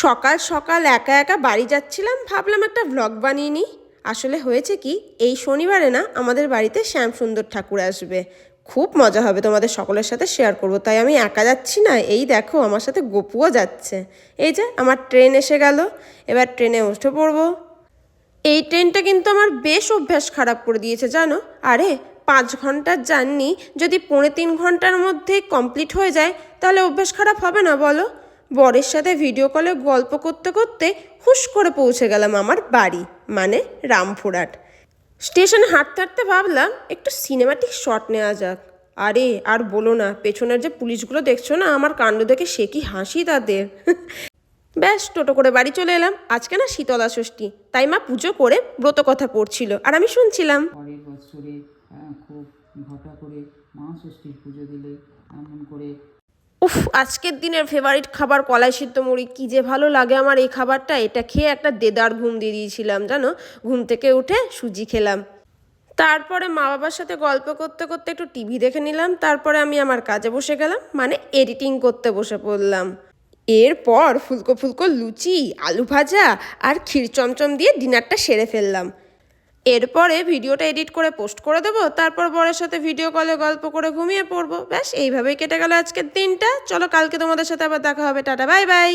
সকাল সকাল একা একা বাড়ি যাচ্ছিলাম, ভাবলাম একটা ভ্লগ বানিয়ে নিই। আসলে হয়েছে কি, এই শনিবারে না আমাদের বাড়িতে শ্যামসুন্দর ঠাকুর আসবে। খুব মজা হবে, তোমাদের সকলের সাথে শেয়ার করবো। তাই আমি একা যাচ্ছি না, এই দেখো আমার সাথে গপুও যাচ্ছে। এই যে আমার ট্রেন এসে গেল, এবার ট্রেনে উঠে পড়বো। এই ট্রেনটা কিন্তু আমার বেশ অভ্যাস খারাপ করে দিয়েছে জানো। আরে 5 ঘন্টার জার্নি যদি 2.5 ঘন্টার মধ্যে কমপ্লিট হয়ে যায়, তাহলে অভ্যাস খারাপ হবে না বলো? বরের সাথে ভিডিও কলে গল্প করতে করতে হুশ করে পৌঁছে গেলাম আমার বাড়ি, মানে রামপুরহাট। স্টেশনে হাঁটতে হাঁটতে ভাবলাম একটু সিনেমাটিক শট নেওয়া যাক। আরে আর বলো না, পেছনের যে পুলিশগুলো দেখছো না, আমার কাণ্ড দেখে সে কি হাসি তাদের। ব্যাস টোটো করে বাড়ি চলে এলাম। আজকে না শীতলা ষষ্ঠী, তাই মা পুজো করে ব্রত কথা পড়ছিল আর আমি শুনছিলাম। পরের বছরে খুব ঘটা করে মা ষষ্ঠীর পুজো দিলে এমন করে। উফ, আজকের দিনের ফেভারিট খাবার কলাই সিদ্ধ মুড়ি, কী যে ভালো লাগে আমার এই খাবারটা। এটা খেয়ে একটা দেদার ঘুম দিয়ে দিয়েছিলাম জানো। ঘুম থেকে উঠে সুজি খেলাম, তারপরে মা বাবার সাথে গল্প করতে করতে একটু টিভি দেখে নিলাম। তারপরে আমি আমার কাজে বসে গেলাম, মানে এডিটিং করতে বসে পড়লাম। এরপর ফুলকো ফুলকো লুচি, আলু ভাজা আর ক্ষীর চমচম দিয়ে ডিনারটা সেরে ফেললাম। এরপরে ভিডিওটা এডিট করে পোস্ট করে দেবো, তারপর বরের সাথে ভিডিও কলে গল্প করে ঘুমিয়ে পড়বো। ব্যাস এইভাবেই কেটে গেল আজকের দিনটা। চলো কালকে তোমাদের সাথে আবার দেখা হবে। Tata, bye bye.